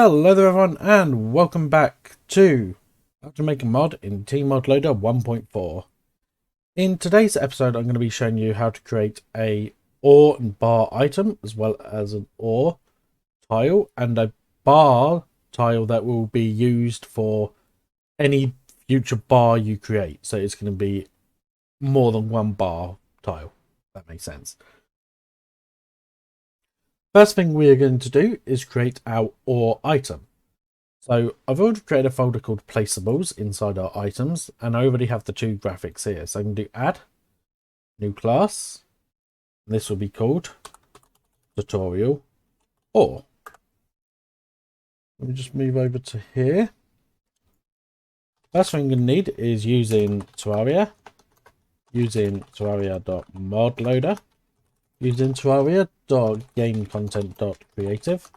Hello there everyone and welcome back to how to make a mod in Tmodloader 1.4. In today's episode I'm going to be showing you how to create a ore and bar item as well as an ore tile and a bar tile that will be used for any future bar you create. So it's going to be more than one bar tile, if that makes sense. First thing we are going to do is create our ore item. So I've already created a folder called placeables inside our items, and I already have the two graphics here. So I can do add, new class, and this will be called tutorial ore. Let me just move over to here. First thing I'm going to need is using Terraria, using Terraria.modloader, using Terraria.gamecontent.creative,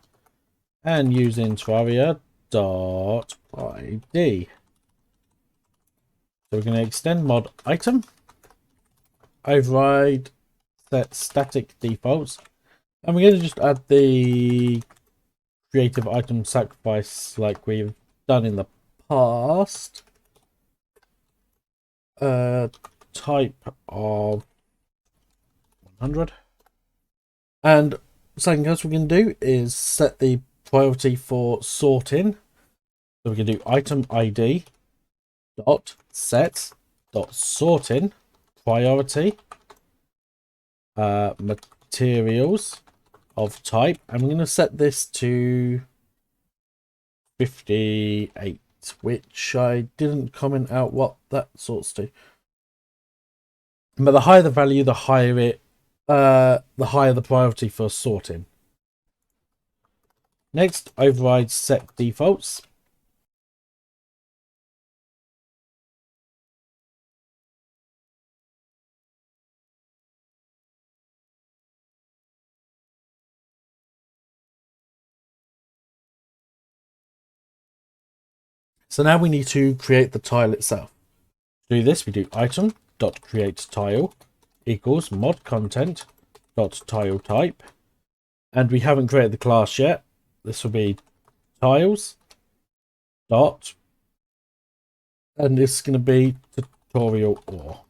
and using Terraria.id. So we're going to extend mod item, override set static defaults, and we're going to just add the creative item sacrifice like we've done in the past. Type of 100. And something else we can do is set the priority for sorting. So we can do item ID dot set dot sorting priority materials of type, and we're going to set this to 58, which I didn't comment out what that sorts to. But the higher the value, the higher the priority for sorting. Next, override set defaults. So now we need to create the tile itself. To do this, we do item.createTile equals mod content dot tile type, and we haven't created the class yet. This will be tiles dot, and this is going to be tutorial ore.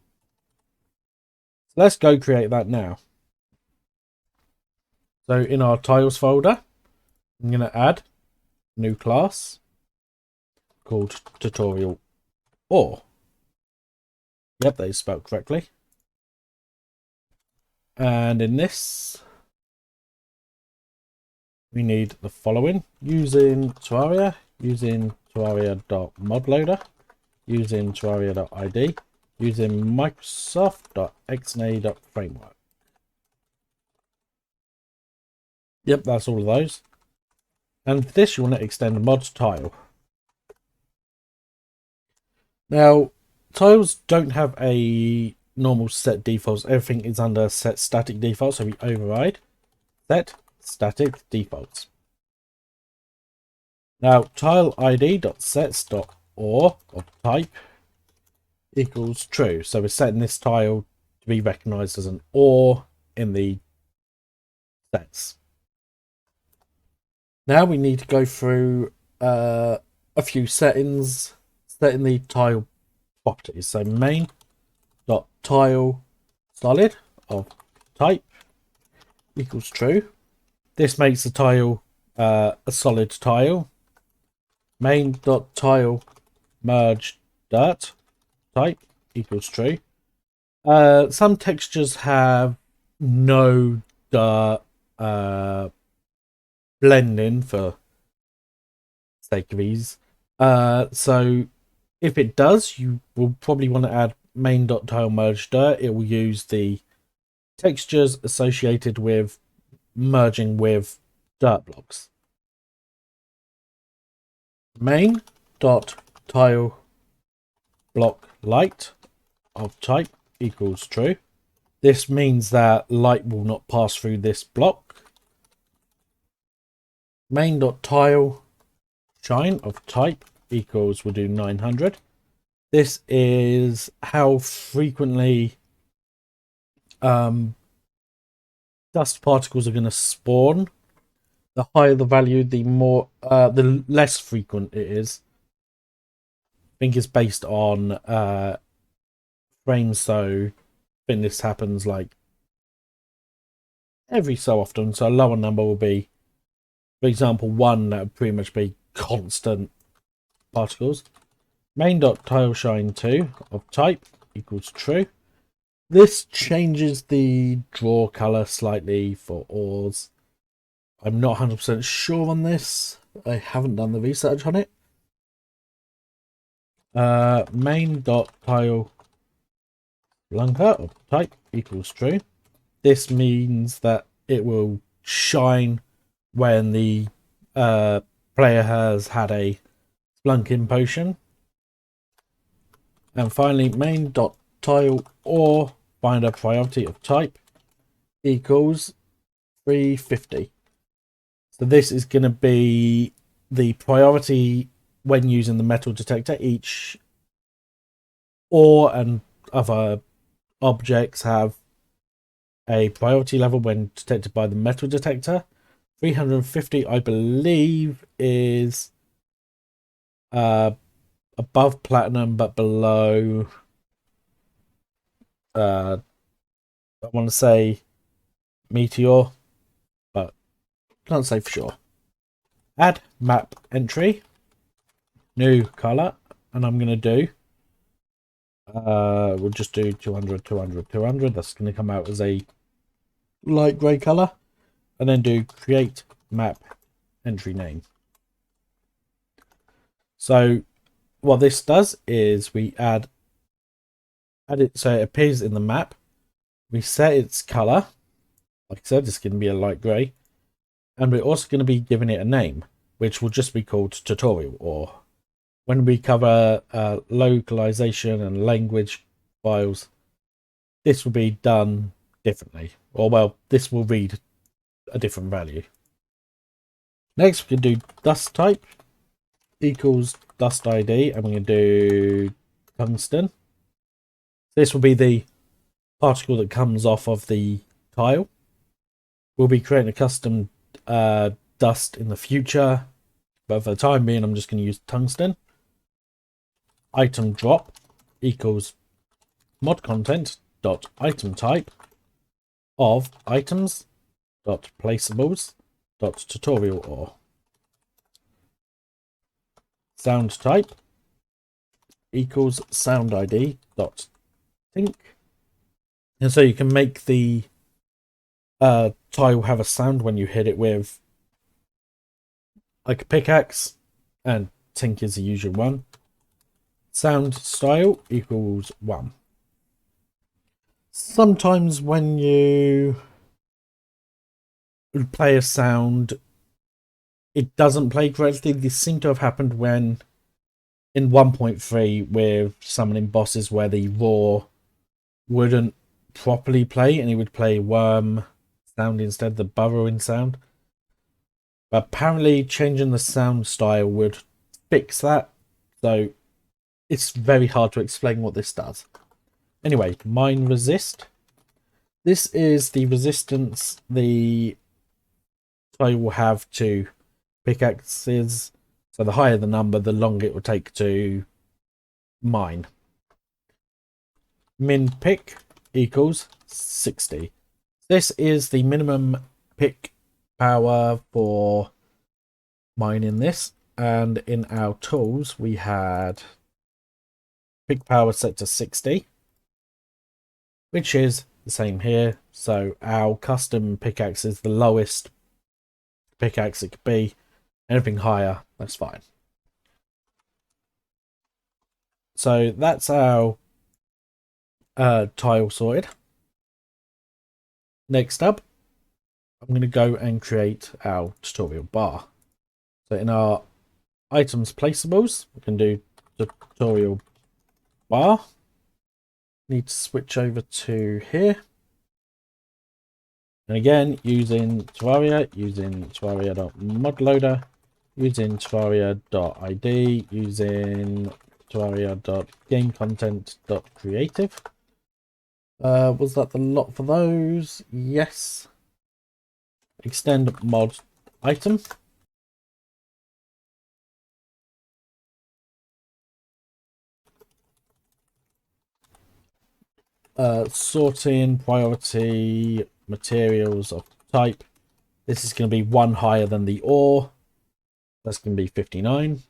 So let's go create that now. So in our tiles folder, I'm going to add new class called tutorial ore. Yep, that is spelled correctly. And in this, we need the following: using Terraria, using Terraria.modloader, using Terraria.id, using Microsoft.xna.framework. Yep, that's all of those. And for this, you want to extend mod tile. Now, tiles don't have a normal set defaults. Everything is under set static defaults, so we override set static defaults. Now, tile id.sets.ore of type equals true. So we're setting this tile to be recognized as an ore in the sets. Now we need to go through a few settings, setting the tile properties. So main.tile solid of type equals true. This makes the tile a solid tile. Main.tile merge dirt type equals true. Some textures have no dirt blending for sake of ease. So if it does, you will probably want to add main.tile merge dirt. It will use the textures associated with merging with dirt blocks. Main.tile block light of type equals true. This means that light will not pass through this block. Main.tile shine of type equals, we'll do 900. This is how frequently dust particles are going to spawn the higher the value, the less frequent it is. I think it's based on frames, so I think this happens like every so often. So a lower number will be, for example, 1, that would pretty much be constant particles. Main.tileshine2 of type equals true. This changes the draw color slightly for ores. I'm not 100% sure on this. I haven't done the research on it. Main.tile blanker of type equals true. This means that it will shine when the player has had a splunking potion. And finally, main.tile or binder priority of type equals 350. So this is going to be the priority when using the metal detector. Each ore and other objects have a priority level when detected by the metal detector. 350, I believe, is above platinum but below I want to say meteor, but can't say for sure. Add map entry, new color, and I'm going to do we'll just do 200 200 200. That's going to come out as a light gray color, and then do create map entry name. So what this does is we add it so it appears in the map. We set its color, like I said, it's going to be a light gray, and we're also going to be giving it a name, which will just be called tutorial. Or when we cover localization and language files, this will be done differently, or well, this will read a different value. Next, we can do dust type equals dust ID, and we're going to do tungsten. This will be the particle that comes off of the tile. We'll be creating a custom dust in the future, but for the time being, I'm just going to use tungsten. Item drop equals mod content dot item type of items dot placeables dot tutorial ore. Sound type equals sound ID dot think. And so you can make the tile have a sound when you hit it with like a pickaxe, and tink is the usual one. Sound style equals 1. Sometimes when you play a sound, it doesn't play correctly. This seemed to have happened when in 1.3 with summoning bosses, where the raw wouldn't properly play and it would play worm sound instead, the burrowing sound. But apparently changing the sound style would fix that, so it's very hard to explain what this does. Anyway, mine resist. This is the resistance the tile will have to pickaxes. So the higher the number, the longer it will take to mine. Min pick equals 60. This is the minimum pick power for mining this, and in our tools we had pick power set to 60, which is the same here. So our custom pickaxe is the lowest pickaxe it could be. Anything higher, that's fine. So that's our tile sorted. Next up, I'm going to go and create our tutorial bar. So in our items placeables, we can do tutorial bar. Need to switch over to here. And again, using Terraria, using Terraria.modloader, using Terraria.id, using Terraria.gamecontent.creative. Was that the lot for those? Yes. Extend mod item. Sorting priority materials of type. This is going to be one higher than the ore. That's going to be 59.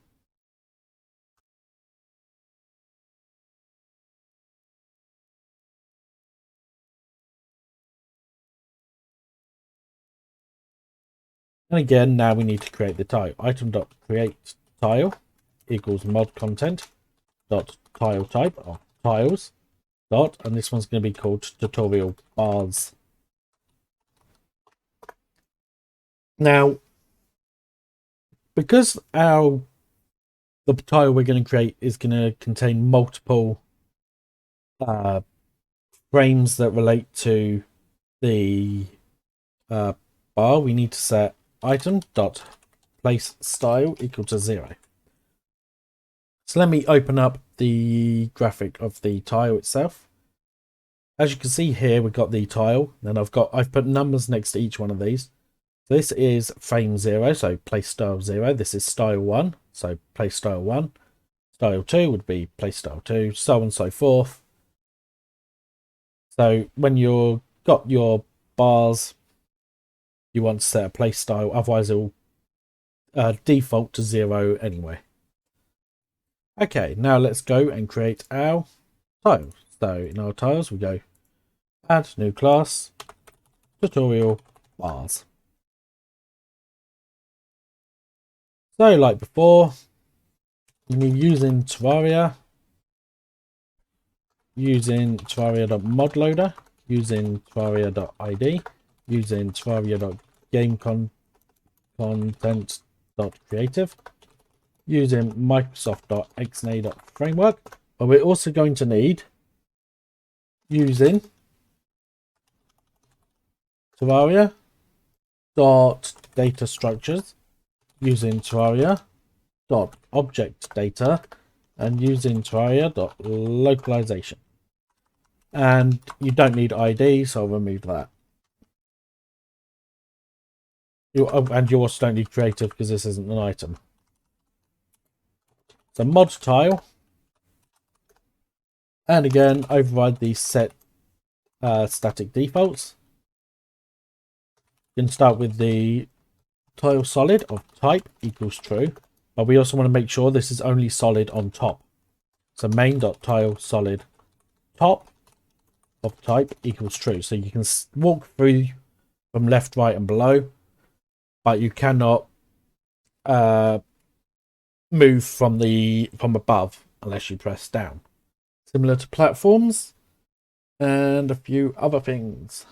And again, now we need to create the tile. Item.create tile equals mod content dot tile type of tiles dot, and this one's going to be called tutorial bars. Now, because the tile we're going to create is going to contain multiple frames that relate to the bar, we need to set item dot place style equal to 0. So let me open up the graphic of the tile itself. As you can see here, we've got the tile, and I've put numbers next to each one of these. So this is frame 0, so place style 0. This is style 1, so place style 1. Style 2 would be place style 2, so on and so forth. So when you've got your bars, you want to set a place style, otherwise it will default to 0 anyway. Okay, now let's go and create our tiles. So in our tiles, we go add new class, tutorial bars. So like before, we're using Terraria, using Terraria.modloader, using Terraria.id, using Terraria.gamecontent.creative, using Microsoft.xna.framework, but we're also going to need using Terraria.data structures, using Terraria.object data, and using Terraria.localization. And you don't need ID, so I'll remove that. And you also don't need creative because this isn't an item. So mod tile, and again override the set static defaults. You can start with the tile solid of type equals true, but we also want to make sure this is only solid on top. So main.tile solid top of type equals true. So you can walk through from left, right, and below, but you cannot move from above unless you press down. Similar to platforms and a few other things.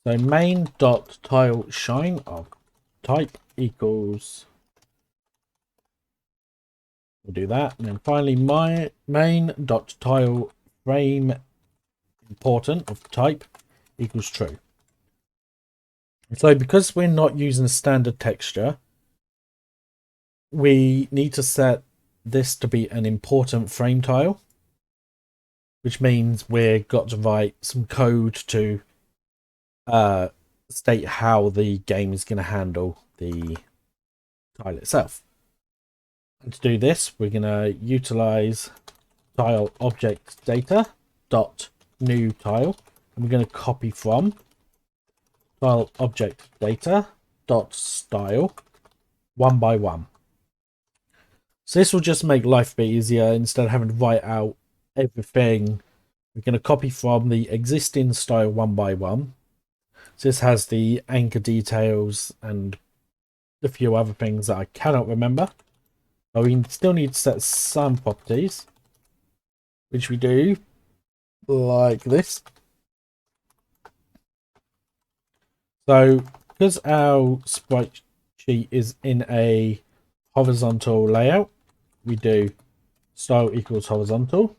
So main.tile shine of type equals, we'll do that, and then finally my main.tile frame important of type equals true. So because we're not using a standard texture, we need to set this to be an important frame tile, which means we've got to write some code to state how the game is going to handle the tile itself. And to do this, we're going to utilize tile object data dot new tile, and we're going to copy from tile object data dot style one by one. So this will just make life a bit easier. Instead of having to write out everything, we're going to copy from the existing style one by one. So this has the anchor details and a few other things that I cannot remember. But we still need to set some properties, which we do like this. So because our sprite sheet is in a horizontal layout, we do style equals horizontal,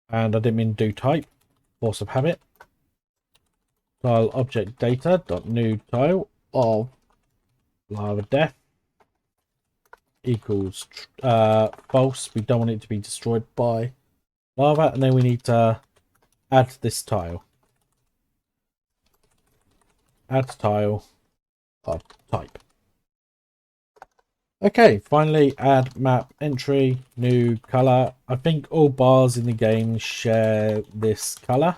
and I didn't mean do type, force of habit. Tile object data dot new tile of lava depth equals false. We don't want it to be destroyed by lava, and then we need to add this tile. Add tile type. Okay, finally add map entry, new color. I think all bars in the game share this color.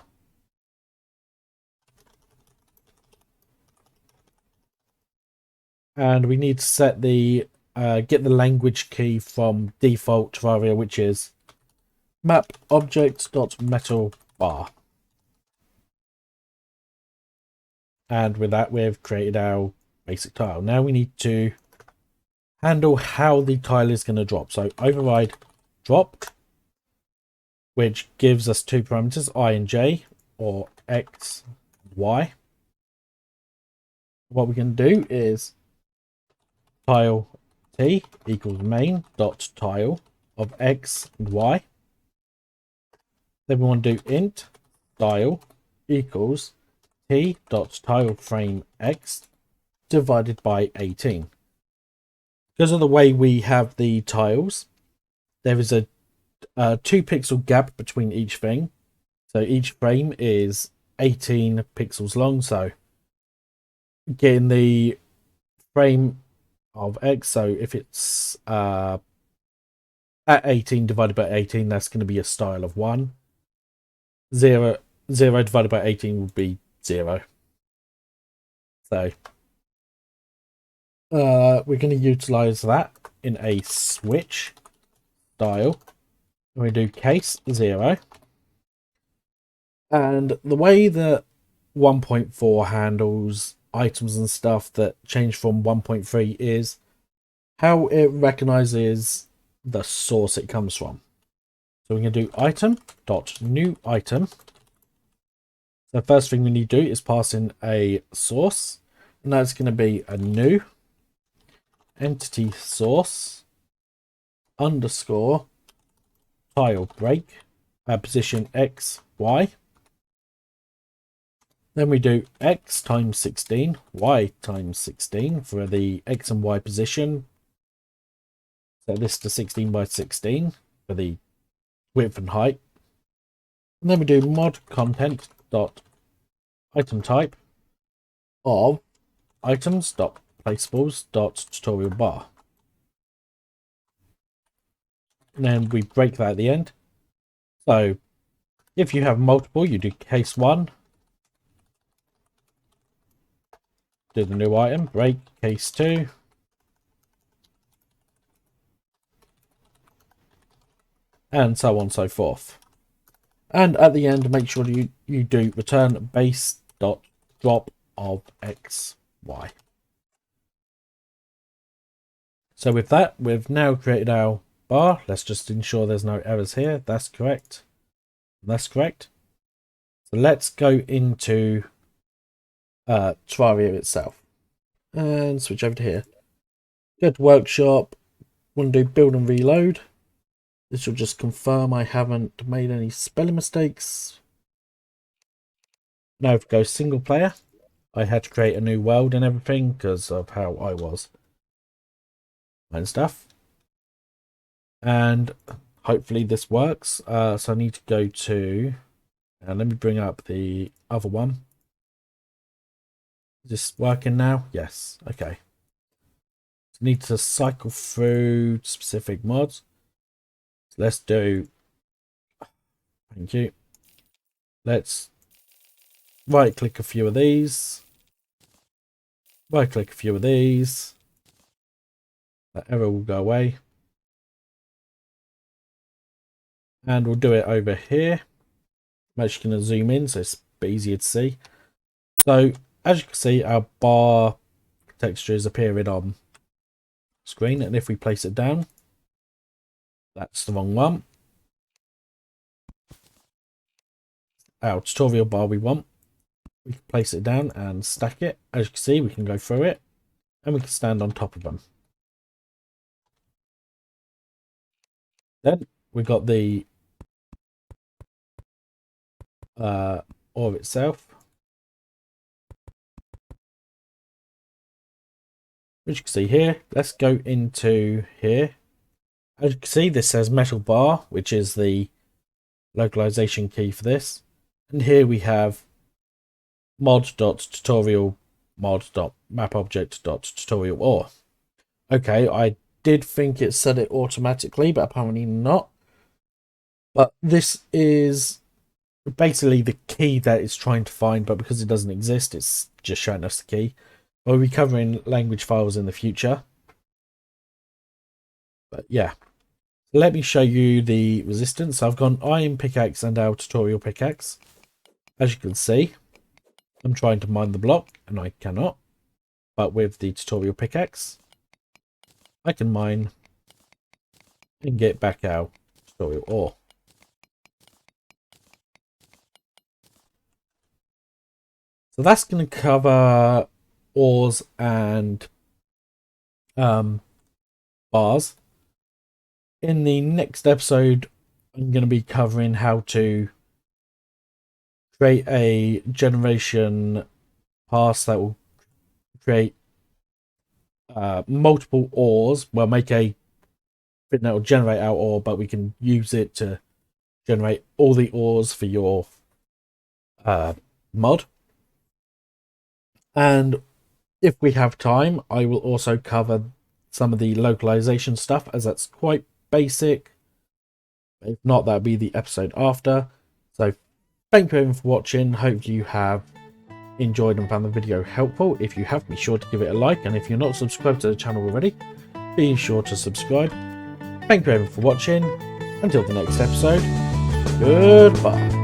And we need to set the get the language key from default Terraria, which is map object.metal bar. And with that, we've created our basic tile. Now we need to handle how the tile is going to drop. So override drop, which gives us two parameters, I and J, or X and Y. What we can do is tile T equals main dot tile of X and Y. Then we want to do int tile equals T dot tile frame X divided by 18. Because of the way we have the tiles, there is a 2 pixel gap between each thing. So each frame is 18 pixels long. So getting the frame of X, so if it's at 18 divided by 18, that's going to be a style of 1. 0 divided by 18 would be 0. So we're going to utilize that in a switch style. We do case 0. And the way that 1.4 handles items and stuff that change from 1.3 is how it recognizes the source it comes from. So we're going to do item dot new item. The first thing we need to do is pass in a source, and that's going to be a new entity source underscore tile break position X, Y. Then we do X times 16, Y times 16 for the X and Y position. Set this to 16 by 16 for the width and height. And then we do mod content dot item type of items dot placeables dot tutorial bar. And then we break that at the end. So if you have multiple, you do case 1. Do the new item, break case 2. And so on and so forth. And at the end, make sure you do return base dot drop of X, Y. So with that, we've now created our bar. Let's just ensure there's no errors here. That's correct. That's correct. So let's go into Terraria itself and switch over to here. Go to workshop. Want to do build and reload. This will just confirm I haven't made any spelling mistakes. Now if we go single player, I had to create a new world and everything because of how I was and stuff. And hopefully this works. So I need to go to, and let me bring up the other one. Is this working now? Yes. Okay. So need to cycle through specific mods. So let's do. Thank you. Let's right click a few of these. Right click a few of these. That error will go away. And we'll do it over here. I'm actually going to zoom in so it's a bit easier to see. So as you can see, our bar texture is appearing on screen, and if we place it down, that's the wrong one. Our tutorial bar we want, we can place it down and stack it. As you can see, we can go through it and we can stand on top of them. Then we got the ore itself, which you can see here. Let's go into here. As you can see, this says metal bar, which is the localization key for this. And here we have mod.tutorial mod.mapObject.tutorial.or. Okay, I did think it said it automatically, but apparently not. But this is basically the key that it's trying to find, but because it doesn't exist, it's just showing us the key. We'll be covering language files in the future. But yeah, let me show you the resistance. I've gone iron pickaxe and our tutorial pickaxe. As you can see, I'm trying to mine the block and I cannot. But with the tutorial pickaxe, I can mine and get back our tutorial ore. So that's going to cover ores and bars. In the next episode, I'm going to be covering how to create a generation pass that will create multiple ores. Well, make a thing that will generate our ore, but we can use it to generate all the ores for your mod. And if we have time, I will also cover some of the localization stuff, as that's quite basic. If not, that'll be the episode after. So thank you everyone for watching. Hope you have enjoyed and found the video helpful. If you have, be sure to give it a like, and if you're not subscribed to the channel already, be sure to subscribe. Thank you everyone for watching. Until the next episode, goodbye.